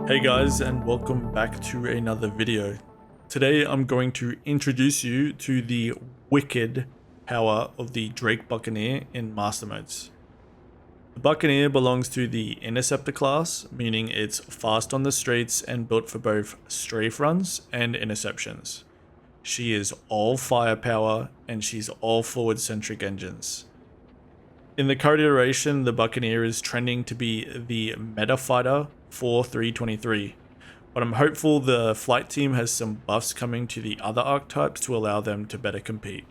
Hey guys, and welcome back to another video. Today I'm going to introduce you to the wicked power of the Drake Buccaneer in Master Modes. The Buccaneer belongs to the Interceptor class, meaning it's fast on the streets and built for both strafe runs and interceptions. She is all firepower and she's all forward centric engines. In the current iteration, the Buccaneer is trending to be the meta fighter for 323, but I'm hopeful the flight team has some buffs coming to the other archetypes to allow them to better compete.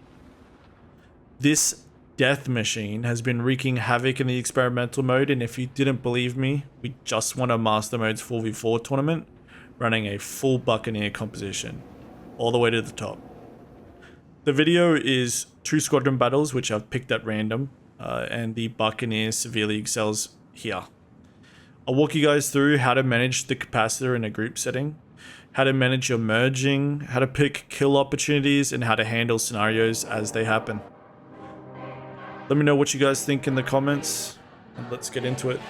This death machine has been wreaking havoc in the experimental mode, and if you didn't believe me, we just won a Master Modes 4v4 tournament running a full Buccaneer composition, all the way to the top. The video is 2 squadron battles which I've picked at random, and the Buccaneer severely excels here. I'll walk you guys through how to manage the capacitor in a group setting, how to manage your merging, how to pick kill opportunities, and how to handle scenarios as they happen. Let me know what you guys think in the comments, and let's get into it.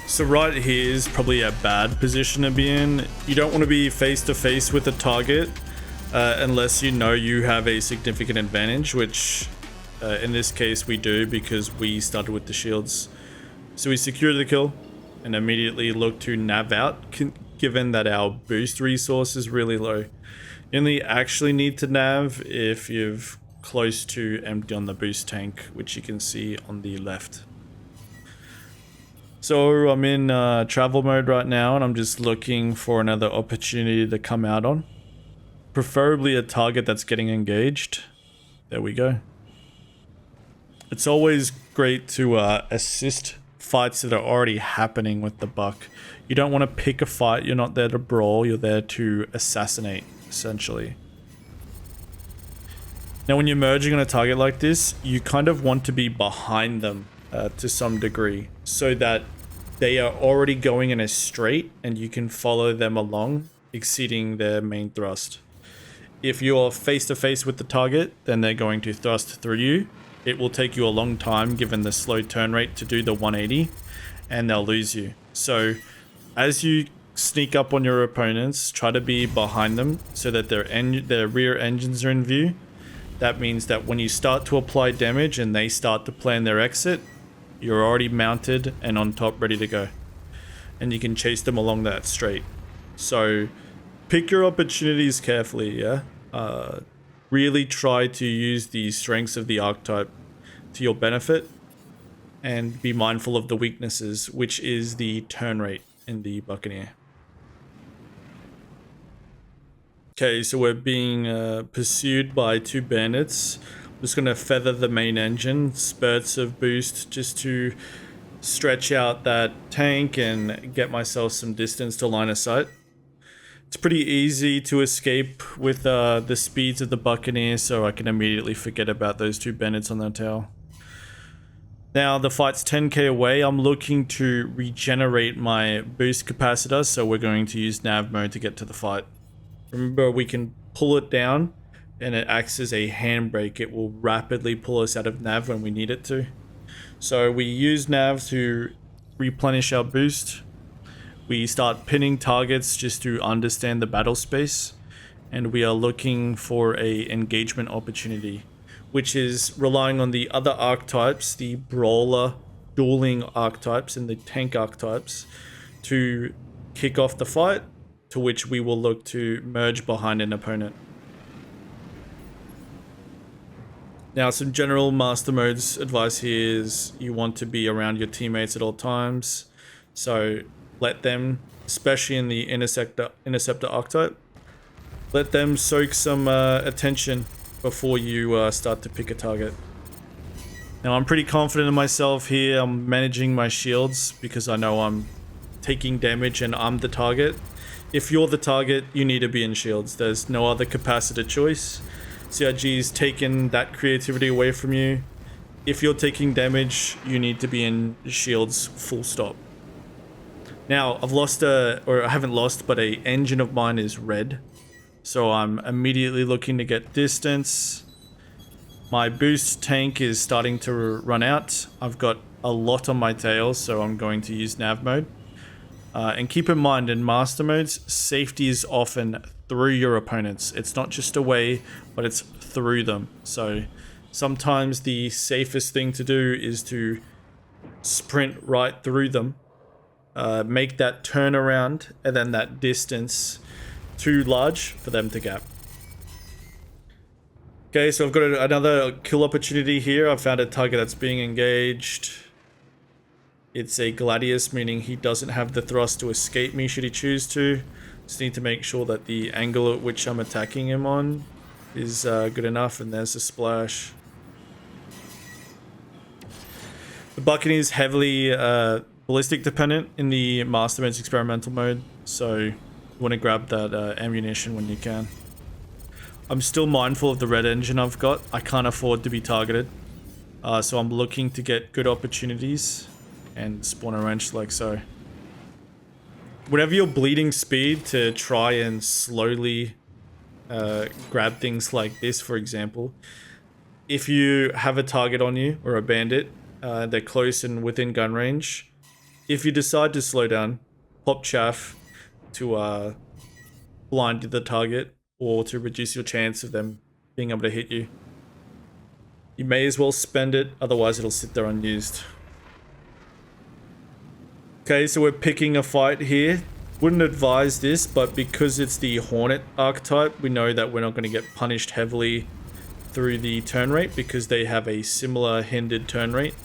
So right here is probably a bad position to be in. You don't want to be face to face with a target unless you know you have a significant advantage, which in this case we do because we started with the shields. So we secure the kill and immediately look to nav out, given that our boost resource is really low. You only actually need to nav if you're close to empty on the boost tank, which you can see on the left. So I'm in travel mode right now, and I'm just looking for another opportunity to come out on. Preferably a target that's getting engaged. There we go. It's always great to assist fights that are already happening with the buck. You don't want to pick a fight. You're not there to brawl. You're there to assassinate, essentially. Now, when you're merging on a target like this, you kind of want to be behind them to some degree, so that they are already going in a straight and you can follow them along, exceeding their main thrust. If you're face to face with the target, then they're going to thrust through you. It will take you a long time given the slow turn rate to do the 180, and they'll lose you. So as you sneak up on your opponents, try to be behind them so that their rear engines are in view. That means that when you start to apply damage and they start to plan their exit, you're already mounted and on top, ready to go. And you can chase them along that straight. So pick your opportunities carefully, yeah? Really try to use the strengths of the archetype to your benefit, and be mindful of the weaknesses, which is the turn rate in the Buccaneer. Okay, so we're being pursued by 2 bandits. I'm just going to feather the main engine, spurts of boost just to stretch out that tank and get myself some distance to line of sight. It's pretty easy to escape with the speeds of the Buccaneer, so I can immediately forget about those 2 bandits on their tail. Now the fight's 10k away. I'm looking to regenerate my boost capacitor, so we're going to use nav mode to get to the fight. Remember, we can pull it down and it acts as a handbrake. It will rapidly pull us out of nav when we need it to. So we use nav to replenish our boost. We start pinning targets just to understand the battle space, and we are looking for a engagement opportunity, which is relying on the other archetypes, the brawler, dueling archetypes, and the tank archetypes to kick off the fight, to which we will look to merge behind an opponent. Now, some general master modes advice here is you want to be around your teammates at all times. So let them, especially in the interceptor archetype, let them soak some attention before you start to pick a target. Now, I'm pretty confident in myself here. I'm managing my shields because I know I'm taking damage and I'm the target. If you're the target, you need to be in shields. There's no other capacitor choice. CRG's taken that creativity away from you. If you're taking damage, you need to be in shields, full stop. Now, I've lost I haven't lost, but a engine of mine is red. So I'm immediately looking to get distance. My boost tank is starting to run out. I've got a lot on my tail, so I'm going to use nav mode. And keep in mind, in master modes, safety is often through your opponents. It's not just away, but it's through them. So sometimes the safest thing to do is to sprint right through them, make that turnaround, and then that distance too large for them to gap. Okay, so I've got another kill opportunity here. I found a target that's being engaged. It's a Gladius, meaning he doesn't have the thrust to escape me should he choose to. Just need to make sure that the angle at which I'm attacking him on is good enough, and there's a splash. The Buccaneer is heavily ballistic dependent in the Master Mode's experimental mode, so you want to grab that ammunition when you can. I'm still mindful of the red engine I've got. I can't afford to be targeted, so I'm looking to get good opportunities and spawn a wrench like so. Whenever you're bleeding speed to try and slowly grab things like this, for example, if you have a target on you or a bandit, they're close and within gun range, if you decide to slow down, pop chaff to blind the target or to reduce your chance of them being able to hit you, you may as well spend it, otherwise it'll sit there unused. Okay, so we're picking a fight here. Wouldn't advise this, but because it's the Hornet archetype, we know that we're not going to get punished heavily through the turn rate because they have a similar hindered turn rate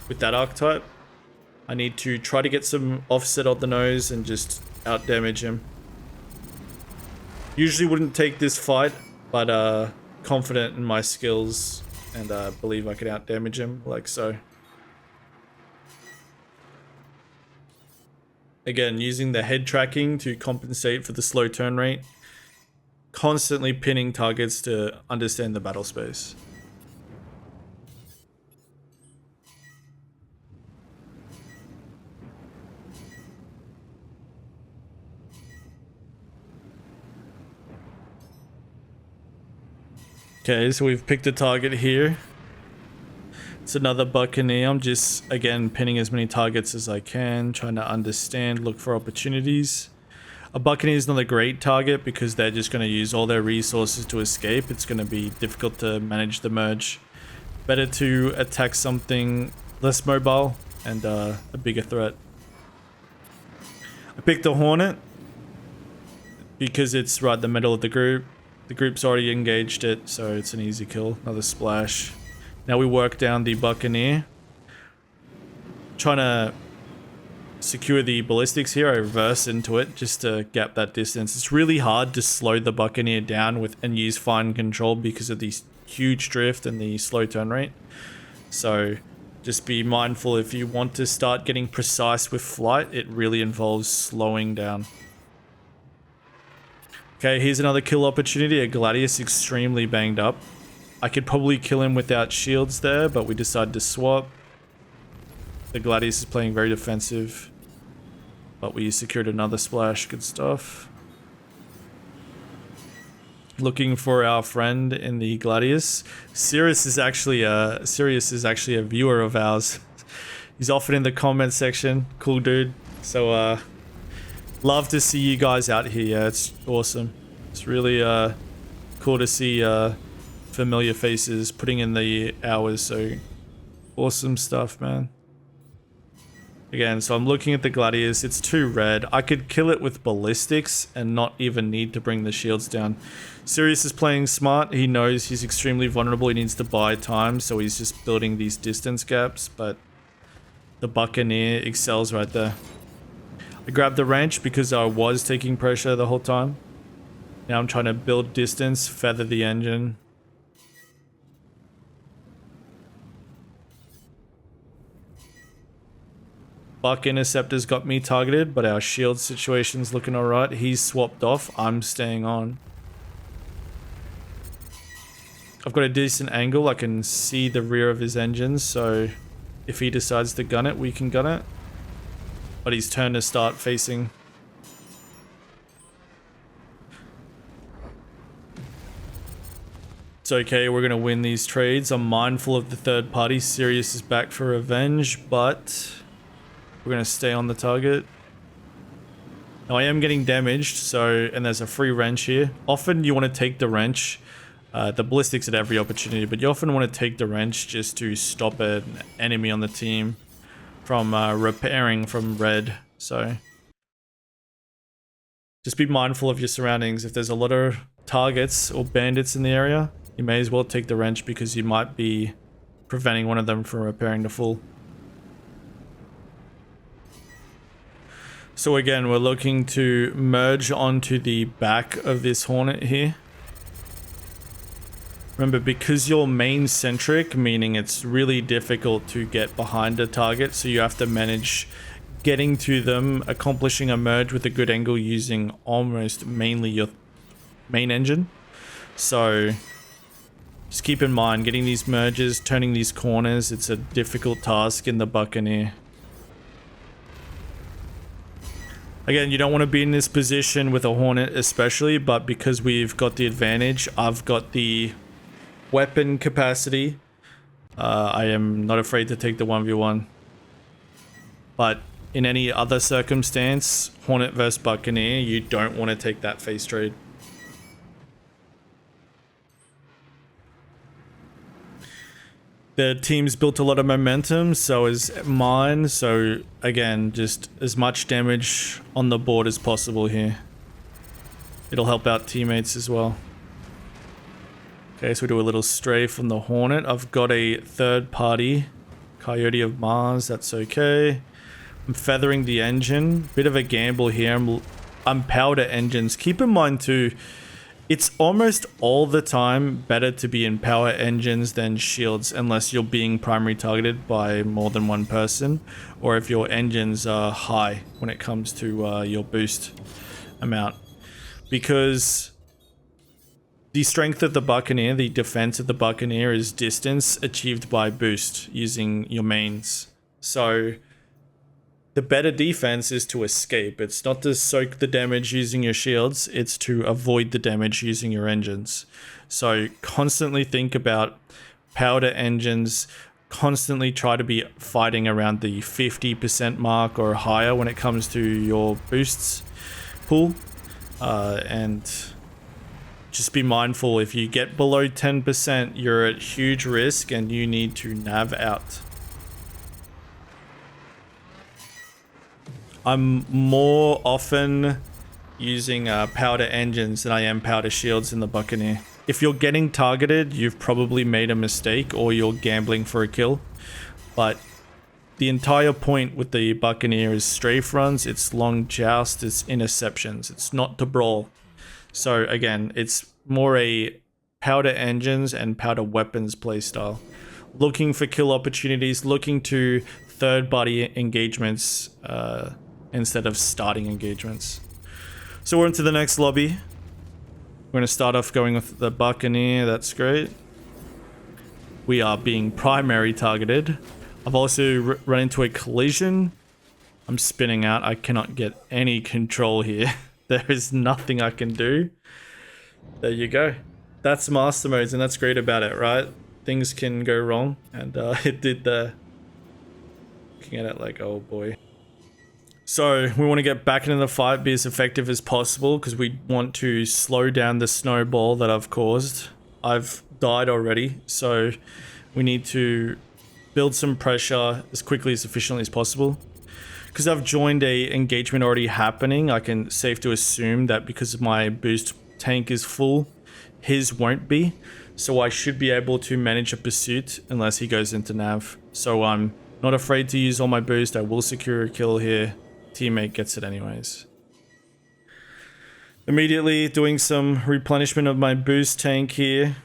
with that archetype. I need to try to get some offset on the nose and just out damage him. Usually wouldn't take this fight, but confident in my skills and believe I could out damage him like so. Again, using the head tracking to compensate for the slow turn rate. Constantly pinning targets to understand the battle space. Okay, so we've picked a target here. It's another Buccaneer. I'm just, again, pinning as many targets as I can, trying to understand, look for opportunities. A Buccaneer is not a great target because they're just going to use all their resources to escape. It's going to be difficult to manage the merge. Better to attack something less mobile and a bigger threat. I picked a Hornet because it's right in the middle of the group. The group's already engaged it, so it's an easy kill. Another splash. Now we work down the Buccaneer. Trying to secure the ballistics here. I reverse into it just to gap that distance. It's really hard to slow the Buccaneer down and use fine control because of the huge drift and the slow turn rate. So just be mindful if you want to start getting precise with flight, it really involves slowing down. Okay, here's another kill opportunity. A Gladius extremely banged up. I could probably kill him without shields there, but we decided to swap. The Gladius is playing very defensive, but we secured another splash. Good stuff. Looking for our friend in the Gladius. Sirius is actually a viewer of ours. He's often in the comment section. Cool dude. So love to see you guys out here. Yeah, it's awesome. It's really cool to see familiar faces putting in the hours. So awesome stuff, man. Again, so I'm looking at the Gladius. It's too red. I could kill it with ballistics and not even need to bring the shields down. Sirius is playing smart. He knows he's extremely vulnerable. He needs to buy time, so he's just building these distance gaps, but the Buccaneer excels right there. I grabbed the wrench because I was taking pressure the whole time. Now I'm trying to build distance, feather the engine. Buck Interceptor's got me targeted, but our shield situation's looking alright. He's swapped off. I'm staying on. I've got a decent angle. I can see the rear of his engines, so if he decides to gun it, we can gun it. But he's turned to start facing. It's okay, we're going to win these trades. I'm mindful of the third party. Sirius is back for revenge, but we're going to stay on the target. Now I am getting damaged, so, and there's a free wrench here. Often you want to take the wrench, the ballistics at every opportunity, but you often want to take the wrench just to stop an enemy on the team from repairing from red. So just be mindful of your surroundings. If there's a lot of targets or bandits in the area, you may as well take the wrench because you might be preventing one of them from repairing to full. So again, we're looking to merge onto the back of this Hornet here. Remember, because you're main centric, meaning it's really difficult to get behind a target, so you have to manage getting to them, accomplishing a merge with a good angle using almost mainly your main engine. So just keep in mind, getting these merges, turning these corners, it's a difficult task in the Buccaneer. Again, you don't want to be in this position with a Hornet especially, but because we've got the advantage, I've got the weapon capacity. I am not afraid to take the 1v1. But in any other circumstance, Hornet versus Buccaneer, you don't want to take that face trade. The team's built a lot of momentum, so is mine. So again, just as much damage on the board as possible here. It'll help out teammates as well. Okay, so we do a little stray from the Hornet. I've got a third party, Coyote of Mars, that's okay. I'm feathering the engine. Bit of a gamble here. I'm powder engines. Keep in mind too, it's almost all the time better to be in power engines than shields unless you're being primary targeted by more than one person, or if your engines are high when it comes to your boost amount. Because the strength of the Buccaneer, the defense of the Buccaneer is distance achieved by boost using your mains. So the better defense is to escape. It's not to soak the damage using your shields, it's to avoid the damage using your engines. So constantly think about powder engines, constantly try to be fighting around the 50% mark or higher when it comes to your boosts pool. And just be mindful, if you get below 10%, you're at huge risk and you need to nav out. I'm more often using powder engines than I am powder shields in the Buccaneer. If you're getting targeted, you've probably made a mistake or you're gambling for a kill. But the entire point with the Buccaneer is strafe runs, it's long joust, it's interceptions. It's not to brawl. So again, it's more a powder engines and powder weapons playstyle. Looking for kill opportunities, looking to third party engagements, instead of starting engagements. So we're into the next lobby. We're going to start off going with the Buccaneer. That's great. We are being primary targeted. I've also run into a collision. I'm spinning out. I cannot get any control here. There is nothing I can do. There you go. That's master modes, and that's great about it, right? Things can go wrong, and it did there. Looking at it like, oh boy. So we want to get back into the fight, be as effective as possible, because we want to slow down the snowball that I've caused. I've died already, so we need to build some pressure as quickly, as efficiently as possible. because I've joined a engagement already happening, I can safe to assume that because my boost tank is full, his won't be. So I should be able to manage a pursuit unless he goes into nav. So I'm not afraid to use all my boost. I will secure a kill here. Teammate gets it anyways. Immediately doing some replenishment of my boost tank here.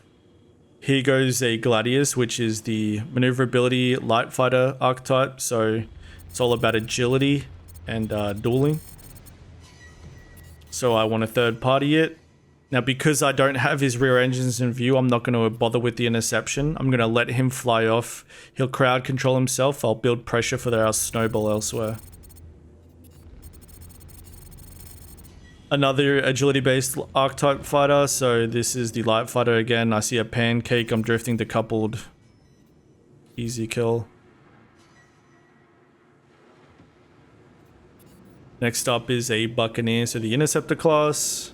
Here goes a Gladius, which is the maneuverability light fighter archetype. So it's all about agility and dueling. So I want to third party it. Now, because I don't have his rear engines in view, I'm not going to bother with the interception. I'm going to let him fly off. He'll crowd control himself. I'll build pressure for our snowball elsewhere. Another agility-based archetype fighter. So this is the light fighter again. I see a pancake. I'm drifting to coupled. Easy kill. Next up is a Buccaneer, so the interceptor class.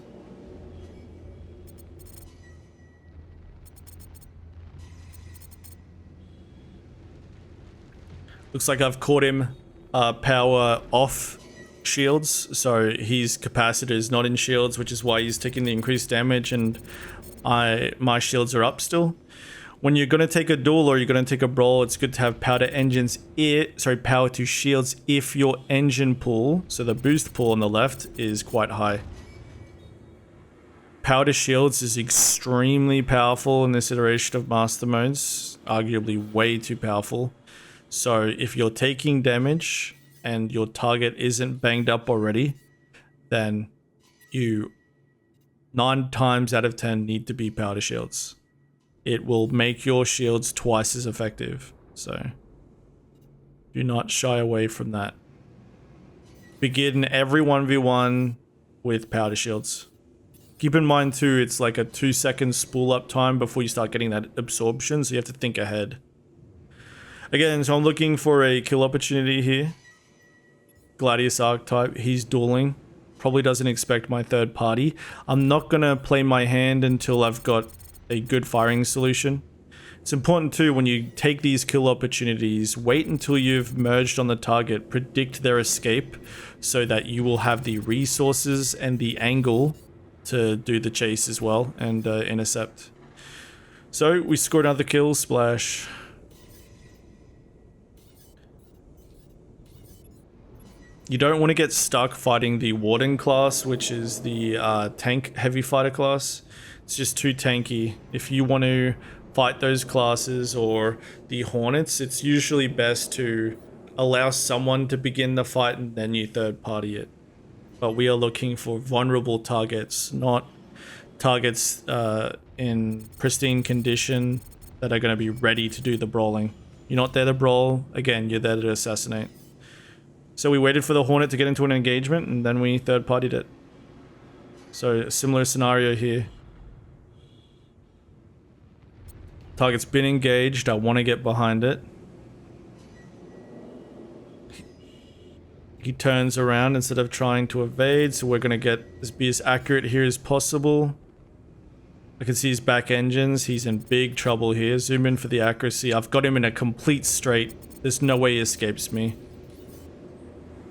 Looks like I've caught him power off shields, so his capacitor is not in shields, which is why he's taking the increased damage, and my shields are up still. When you're going to take a duel or you're going to take a brawl, it's good to have power to engines, power to shields if your engine pool, so the boost pool on the left, is quite high. Power to shields is extremely powerful in this iteration of master modes, arguably way too powerful. So if you're taking damage and your target isn't banged up already, then you 9 times out of 10 need to be power to shields. It will make your shields twice as effective. So do not shy away from that. Begin every 1v1 with power to shields. Keep in mind too, it's like a 2-second spool up time before you start getting that absorption, so you have to think ahead. Again, so I'm looking for a kill opportunity here. Gladius archetype, he's dueling. Probably doesn't expect my third party. I'm not going to play my hand until I've got a good firing solution. It's important too, when you take these kill opportunities, wait until you've merged on the target, predict their escape, so that you will have the resources and the angle to do the chase as well and intercept. So we scored another kill, splash. You don't want to get stuck fighting the Warden class, which is the tank heavy fighter class. It's just too tanky. If you want to fight those classes or the Hornets, it's usually best to allow someone to begin the fight and then you third party it. But we are looking for vulnerable targets, not targets in pristine condition that are going to be ready to do the brawling. You're not there to brawl. Again, you're there to assassinate. So we waited for the Hornet to get into an engagement and then we third partied it. So a similar scenario here. Target's been engaged. I want to get behind it. He turns around instead of trying to evade, so we're going to be as accurate here as possible. I can see his back engines. He's in big trouble here. Zoom in for the accuracy. I've got him in a complete straight. There's no way he escapes me.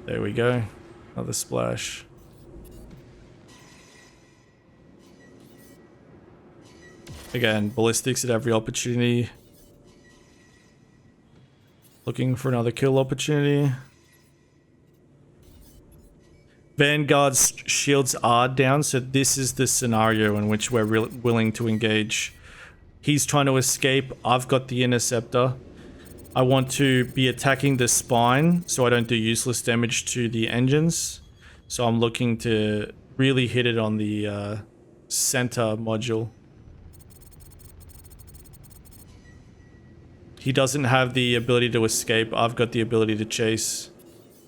There we go. Another splash. Again, ballistics at every opportunity. Looking for another kill opportunity. Vanguard's shields are down, so this is the scenario in which we're willing to engage. He's trying to escape. I've got the interceptor. I want to be attacking the spine so I don't do useless damage to the engines. So I'm looking to really hit it on the center module. He doesn't have the ability to escape. I've got the ability to chase.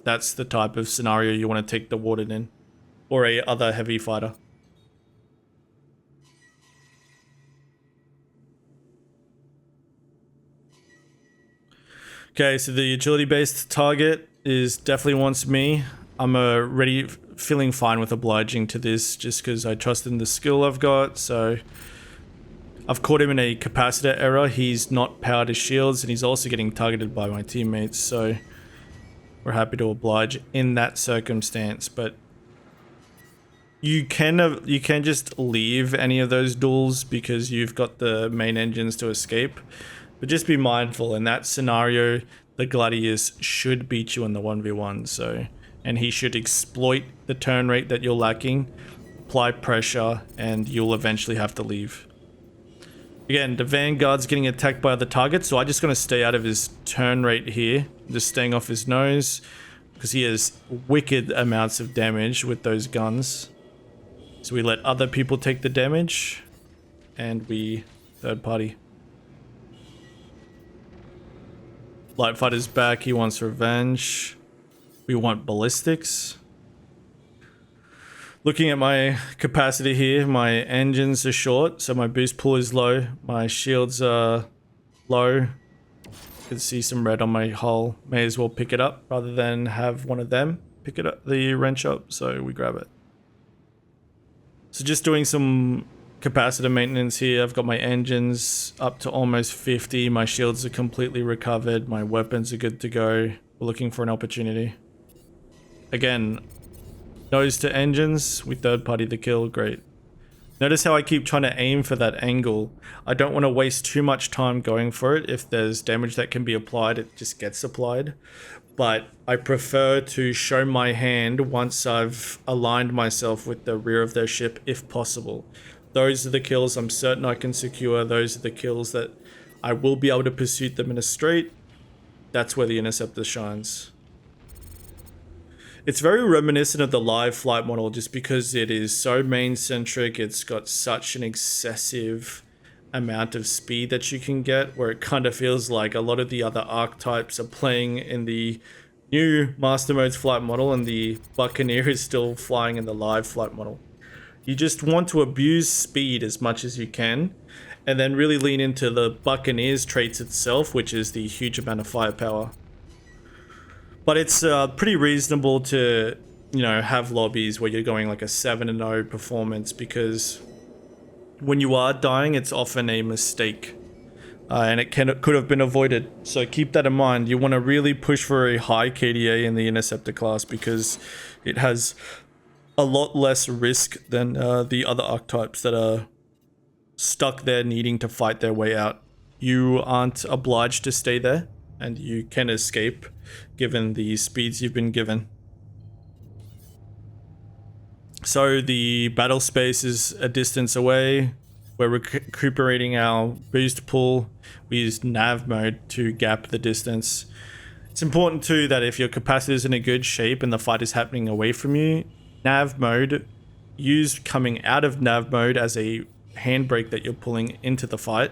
That's the type of scenario you want to take the Warden in. Or a other heavy fighter. Okay, so the agility-based target definitely wants me. I'm already feeling fine with obliging to this just because I trust in the skill I've got. So I've caught him in a capacitor error. He's not powered his shields and he's also getting targeted by my teammates. So we're happy to oblige in that circumstance. But you can just leave any of those duels because you've got the main engines to escape. But just be mindful, in that scenario, the Gladius should beat you in the 1v1, so, and he should exploit the turn rate that you're lacking, apply pressure, and you'll eventually have to leave. Again, the Vanguard's getting attacked by other targets, so I'm just going to stay out of his turn rate here, just staying off his nose, because he has wicked amounts of damage with those guns. So we let other people take the damage, and we third party. Light Fighter's back, he wants revenge. We want ballistics. Looking at my capacity here, my engines are short, so my boost pull is low. My shields are low. You can see some red on my hull. May as well pick it up rather than have one of them pick it up, the wrench up, so we grab it. So just doing some capacitor maintenance here. I've got my engines up to almost 50. My shields are completely recovered. My weapons are good to go. We're looking for an opportunity. Again, nose to engines. We third party the kill. Great. Notice how I keep trying to aim for that angle. I don't want to waste too much time going for it. If there's damage that can be applied, it just gets applied. But I prefer to show my hand once I've aligned myself with the rear of their ship if possible. Those are the kills I'm certain I can secure. Those are the kills that I will be able to pursue them in a straight. That's where the Interceptor shines. It's very reminiscent of the live flight model just because it is so main-centric. It's got such an excessive amount of speed that you can get, where it kind of feels like a lot of the other archetypes are playing in the new Master Mode's flight model and the Buccaneer is still flying in the live flight model. You just want to abuse speed as much as you can, and then really lean into the Buccaneer's traits itself, which is the huge amount of firepower. But it's pretty reasonable to, you know, have lobbies where you're going like a 7-0 performance, because when you are dying, it's often a mistake, and it could have been avoided. So keep that in mind. You want to really push for a high KDA in the Interceptor class because it has a lot less risk than the other archetypes that are stuck there needing to fight their way out. You aren't obliged to stay there, and you can escape given the speeds you've been given. So the battle space is a distance away. We're recuperating our boost pull. We use nav mode to gap the distance. It's important too that if your capacitor is in a good shape and the fight is happening away from you, nav mode, use coming out of nav mode as a handbrake that you're pulling into the fight,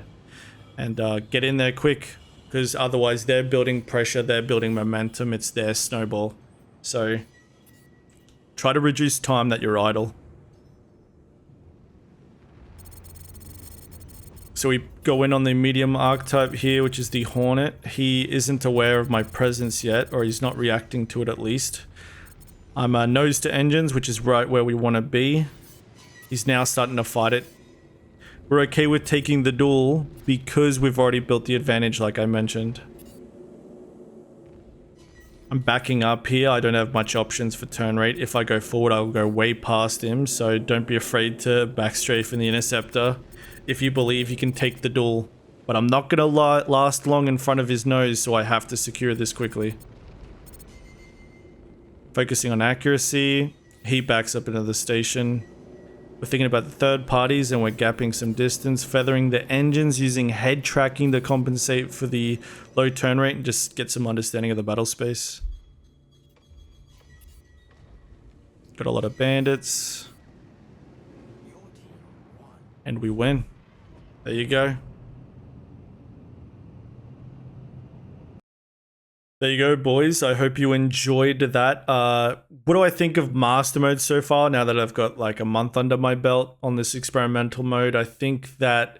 and get in there quick, because otherwise they're building pressure, they're building momentum, it's their snowball. So try to reduce time that you're idle. So we go in on the medium archetype here, which is the Hornet. He isn't aware of my presence yet, or he's not reacting to it at least. I'm nose to engines, which is right where we want to be. He's now starting to fight it. We're okay with taking the duel because we've already built the advantage, like I mentioned. I'm backing up here. I don't have much options for turn rate. If I go forward, I'll go way past him, so don't be afraid to backstrafe in the Interceptor if you believe you can take the duel. But I'm not going to last long in front of his nose, so I have to secure this quickly. Focusing on accuracy. He backs up into the station. We're thinking about the third parties and we're gapping some distance, feathering the engines, using head tracking to compensate for the low turn rate and just get some understanding of the battle space. Got a lot of bandits. And we win. There you go. There you go, boys. I hope you enjoyed that. What do I think of Master Mode so far, now that I've got like a month under my belt on this experimental mode? I think that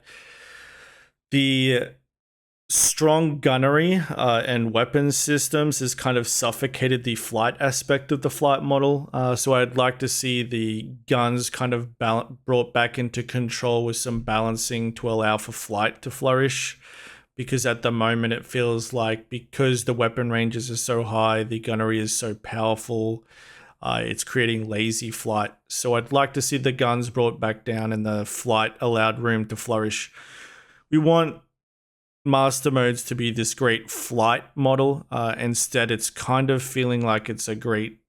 the strong gunnery and weapons systems has kind of suffocated the flight aspect of the flight model. So I'd like to see the guns kind of brought back into control with some balancing to allow for flight to flourish. because at the moment it feels like, because the weapon ranges are so high, the gunnery is so powerful, it's creating lazy flight. So I'd like to see the guns brought back down and the flight allowed room to flourish. We want master modes to be this great flight model. Instead, it's kind of feeling like it's a great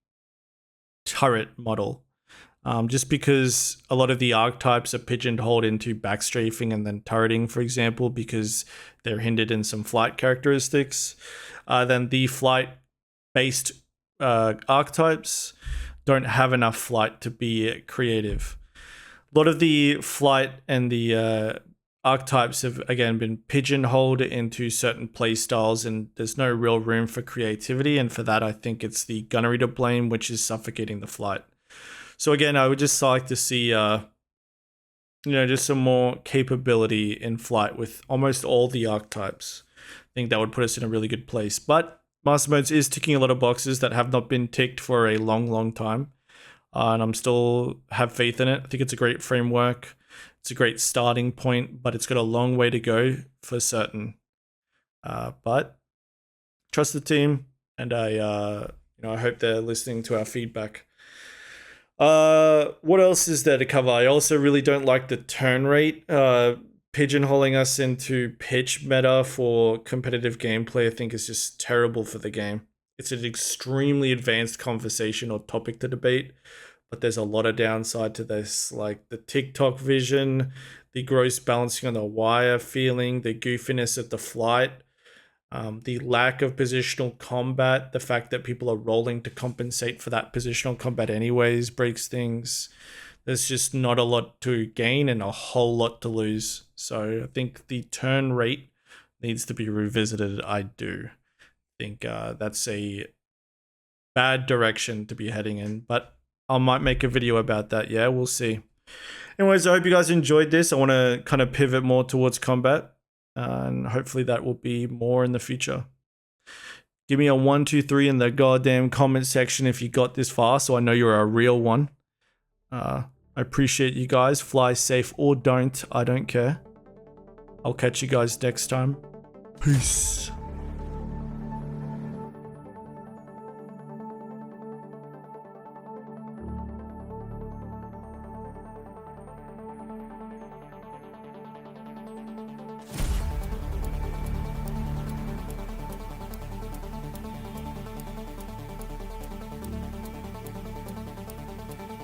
turret model. Just because a lot of the archetypes are pigeonholed into backstrafing and then turreting, for example, because they're hindered in some flight characteristics. Then the flight-based archetypes don't have enough flight to be creative. A lot of the flight and the archetypes have, again, been pigeonholed into certain play styles, and there's no real room for creativity. And for that, I think it's the gunnery to blame, which is suffocating the flight. So again, I would just like to see, just some more capability in flight with almost all the archetypes. I think that would put us in a really good place. But Master Modes is ticking a lot of boxes that have not been ticked for a long, long time. And I'm still have faith in it. I think it's a great framework. It's a great starting point, but it's got a long way to go for certain. But trust the team, and I hope they're listening to our feedback. What else is there to cover? I also really don't like the turn rate, pigeonholing us into pitch meta for competitive gameplay. I think is just terrible for the game. It's an extremely advanced conversation or topic to debate, but there's a lot of downside to this, like the TikTok vision, the gross balancing on the wire feeling, the goofiness of the flight, the lack of positional combat, the fact that people are rolling to compensate for that positional combat anyways breaks things. There's just not a lot to gain and a whole lot to lose. So I think the turn rate needs to be revisited. I do think that's a bad direction to be heading in, but I might make a video about that. Yeah, we'll see. Anyways, I hope you guys enjoyed this. I want to kind of pivot more towards combat. And hopefully that will be more in the future. Give me a 1, 2, 3 in the goddamn comment section if you got this far, so I know you're a real one. I appreciate you guys. Fly safe or don't. I don't care. I'll catch you guys next time. Peace.